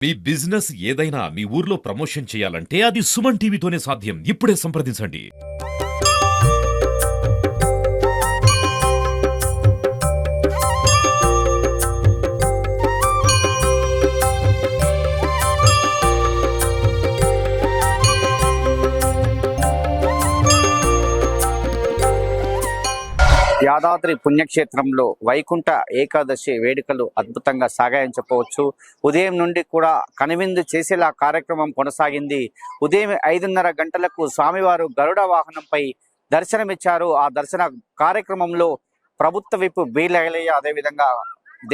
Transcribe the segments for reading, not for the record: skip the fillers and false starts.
మీ business ఏదైనా మీ ఊర్లో promotion చేయాలంటే అది సుమన్ టీవీతోనే సాధ్యం. ఇప్పుడే సంప్రదించండి. యాదాద్రి పుణ్యక్షేత్రంలో వైకుంఠ ఏకాదశి వేడుకలు అద్భుతంగా సాగాయని చెప్పవచ్చు. ఉదయం నుండి కూడా కనువిందు చేసేలా కార్యక్రమం కొనసాగింది. ఉదయం 5:30 గంటలకు స్వామివారు గరుడ వాహనంపై దర్శనమిచ్చారు. ఆ దర్శన కార్యక్రమంలో ప్రభుత్వ విప్ బి లైలయ్య, అదేవిధంగా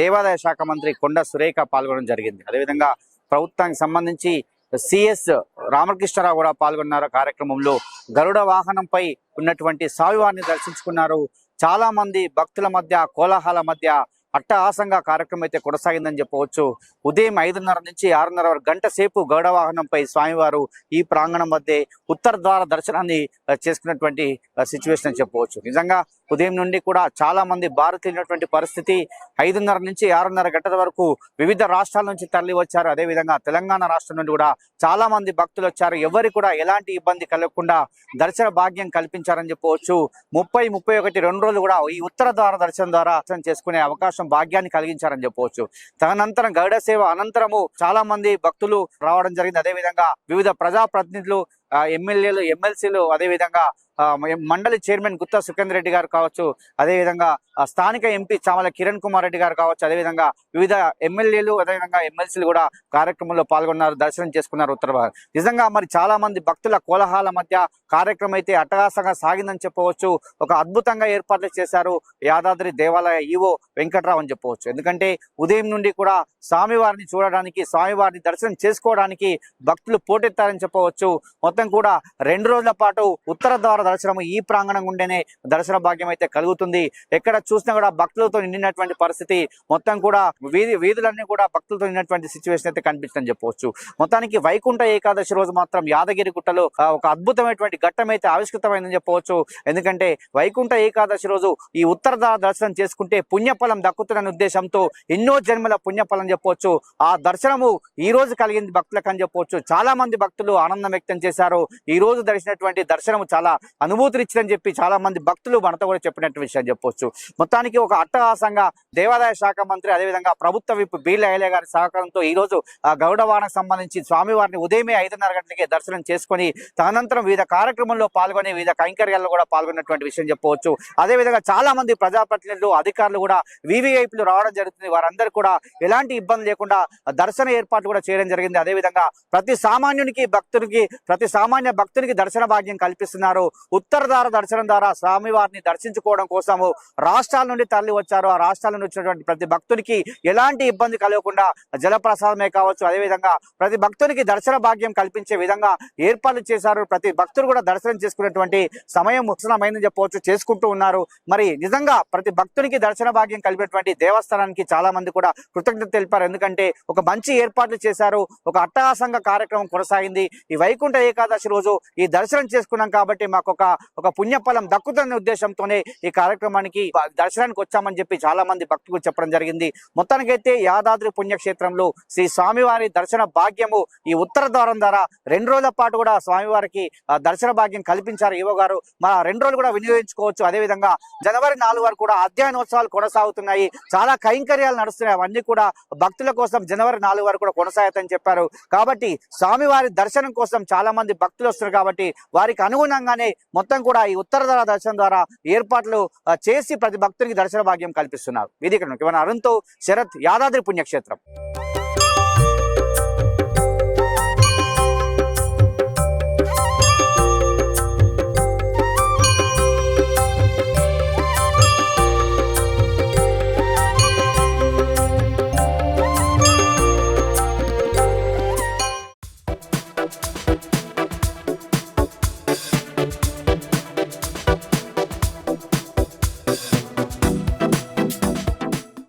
దేవాదాయ శాఖ మంత్రి కొండ సురేఖ పాల్గొనడం జరిగింది. అదేవిధంగా ప్రభుత్వానికి సంబంధించి సిఎస్ రామకృష్ణరావు కూడా పాల్గొన్నారు. కార్యక్రమంలో గరుడ వాహనంపై ఉన్నటువంటి స్వామివారిని దర్శించుకున్నారు. చాలా మంది భక్తుల మధ్య కోలాహల మధ్య అట్టహాసంగా కార్యక్రమం అయితే కొనసాగిందని చెప్పవచ్చు. ఉదయం 5:30 నుంచి 6:30 వరకు గంట సేపు గరుడ వాహనంపై స్వామివారు ఈ ప్రాంగణం మధ్య ఉత్తర ద్వార దర్శనాన్ని చేసుకున్నటువంటి సిచ్యువేషన్ అని చెప్పవచ్చు. నిజంగా ఉదయం నుండి కూడా చాలా మంది భారతీయులైనటువంటి పరిస్థితి. 5:30 నుంచి 6:30 గంటల వరకు వివిధ రాష్ట్రాల నుంచి తరలి వచ్చారు. అదేవిధంగా తెలంగాణ రాష్ట్రం నుండి కూడా చాలా మంది భక్తులు వచ్చారు. ఎవరికి కూడా ఎలాంటి ఇబ్బంది కలగకుండా దర్శన భాగ్యం కల్పించారని చెప్పవచ్చు. 30, 31 2 రోజులు కూడా ఈ ఉత్తర ద్వార దర్శనం ద్వారా దర్శనం చేసుకునే అవకాశం భాగ్యాన్ని కలిగించారని చెప్పవచ్చు. తదనంతరం గరుడ సేవ అనంతరము చాలా మంది భక్తులు రావడం జరిగింది. అదేవిధంగా వివిధ ప్రజాప్రతినిధులు, ఎమ్మెల్యేలు, ఎమ్మెల్సీలు, అదేవిధంగా మండలి చైర్మన్ గుత్తా సుఖేందర్ రెడ్డి గారు కావచ్చు, అదేవిధంగా స్థానిక ఎంపీ చామల కిరణ్ కుమార్ రెడ్డి గారు కావచ్చు, అదేవిధంగా వివిధ ఎమ్మెల్యేలు, అదేవిధంగా ఎమ్మెల్సీలు కూడా కార్యక్రమంలో పాల్గొన్నారు, దర్శనం చేసుకున్నారు ఉత్తర భారత్. నిజంగా మరి చాలా మంది భక్తుల కోలాహల మధ్య కార్యక్రమం అయితే అట్టహాసంగా సాగిందని చెప్పవచ్చు. ఒక అద్భుతంగా ఏర్పాట్లు చేశారు యాదాద్రి దేవాలయ ఈవో వెంకట్రావు అని చెప్పవచ్చు. ఎందుకంటే ఉదయం నుండి కూడా స్వామివారిని చూడడానికి, స్వామివారిని దర్శనం చేసుకోవడానికి భక్తులు పోటెత్తారని చెప్పవచ్చు. మొత్తం కూడా 2 రోజుల పాటు ఉత్తర ద్వార దర్శనం ఈ ప్రాంగణం ఉంటేనే దర్శన భాగ్యం అయితే కలుగుతుంది. ఎక్కడ చూసినా కూడా భక్తులతో నిండినటువంటి పరిస్థితి. మొత్తం కూడా వీధులన్నీ కూడా భక్తులతో నిండినటువంటి సిచ్యువేషన్ అయితే కనిపిస్తుందని చెప్పవచ్చు. మొత్తానికి వైకుంఠ ఏకాదశి రోజు మాత్రం యాదగిరి గుట్టలో ఒక అద్భుతమైనటువంటి ఘట్టం అయితే ఆవిష్కృతమైందని చెప్పవచ్చు. ఎందుకంటే వైకుంఠ ఏకాదశి రోజు ఈ ఉత్తర ద్వార దర్శనం చేసుకుంటే పుణ్యఫలం దక్కుతుందనే ఉద్దేశంతో ఎన్నో జన్మల పుణ్యఫలం చెప్పవచ్చు. ఆ దర్శనము ఈ రోజు కలిగింది భక్తులకు అని చెప్పవచ్చు. చాలా మంది భక్తులు ఆనందం వ్యక్తం చేశారు. ఈ రోజు దర్శినటువంటి దర్శనము చాలా అనుభూతినిచ్చిందని చెప్పి చాలా మంది భక్తులు మనతో కూడా చెప్పినట్టు విషయం చెప్పొచ్చు. మొత్తానికి ఒక అట్టహాసంగా దేవాదాయ శాఖ మంత్రి, అదేవిధంగా ప్రభుత్వ విప్ బి లైలయ్య గారి సహకారంతో ఈ రోజు ఆ గరుడవాణకు సంబంధించి స్వామివారిని ఉదయమే 5:30 గంటలకే దర్శనం చేసుకుని తదనంతరం వివిధ కార్యక్రమంలో పాల్గొని వివిధ కైంకర్యాల్లో కూడా పాల్గొన్నటువంటి విషయం చెప్పవచ్చు. అదేవిధంగా చాలా మంది ప్రజాప్రతినిధులు, అధికారులు కూడా వివిఐపీలు రావడం జరుగుతుంది. వారందరూ కూడా ఎలాంటి ఇబ్బంది లేకుండా దర్శన ఏర్పాట్లు కూడా చేయడం జరిగింది. అదేవిధంగా ప్రతి సామాన్య భక్తునికి దర్శన భాగ్యం కల్పిస్తున్నారు. ఉత్తర ద్వార దర్శనం ద్వారా స్వామివారిని దర్శించుకోవడం కోసము రాష్ట్రాల నుండి తరలి వచ్చారు. ఆ రాష్ట్రాల నుండి వచ్చినటువంటి ప్రతి భక్తునికి ఎలాంటి ఇబ్బంది కలగకుండా జలప్రసాదమే కావచ్చు, అదేవిధంగా ప్రతి భక్తునికి దర్శన భాగ్యం కల్పించే విధంగా ఏర్పాట్లు చేశారు. ప్రతి భక్తులు కూడా దర్శనం చేసుకునేటువంటి సమయం ముఖ్యమైందని చెప్పవచ్చు, చేసుకుంటూ ఉన్నారు. మరి నిజంగా ప్రతి భక్తునికి దర్శన భాగ్యం కలిపేటువంటి దేవస్థానానికి చాలా మంది కూడా కృతజ్ఞత తెలిపారు. ఎందుకంటే ఒక మంచి ఏర్పాట్లు చేశారు. ఒక అట్టహాసంగా కార్యక్రమం కొనసాగింది. ఈ వైకుంఠ ఏకాదశి రోజు ఈ దర్శనం చేసుకున్నాం కాబట్టి మాకు ఒక పుణ్యఫలం దక్కుతున్న ఉద్దేశంతోనే ఈ కార్యక్రమానికి దర్శనానికి వచ్చామని చెప్పి చాలా మంది భక్తులు చెప్పడం జరిగింది. మొత్తానికైతే యాదాద్రి పుణ్యక్షేత్రంలో శ్రీ స్వామివారి దర్శన భాగ్యము ఈ ఉత్తర ద్వారం ద్వారా 2 రోజుల పాటు కూడా స్వామివారికి దర్శన భాగ్యం కల్పించారు ఈవో గారు. మన 2 రోజులు కూడా వినియోగించుకోవచ్చు. అదేవిధంగా జనవరి 4 వరకు కూడా అధ్యయనోత్సవాలు కొనసాగుతున్నాయి. చాలా కైంకర్యాలు నడుస్తున్నాయి. అవన్నీ కూడా భక్తుల కోసం జనవరి 4 వరకు కూడా కొనసాగుతాయని చెప్పారు. కాబట్టి స్వామివారి దర్శనం కోసం చాలా మంది భక్తులు వస్తున్నారు. కాబట్టి వారికి అనుగుణంగానే మొత్తం కూడా ఈ ఉత్తర ద్వార దర్శనం ద్వారా ఏర్పాట్లు చేసి ప్రతి భక్తునికి దర్శన భాగ్యం కల్పిస్తున్నారు. ఇది ఇక్కడ అరుణ్తో శరత్, యాదాద్రి పుణ్యక్షేత్రం.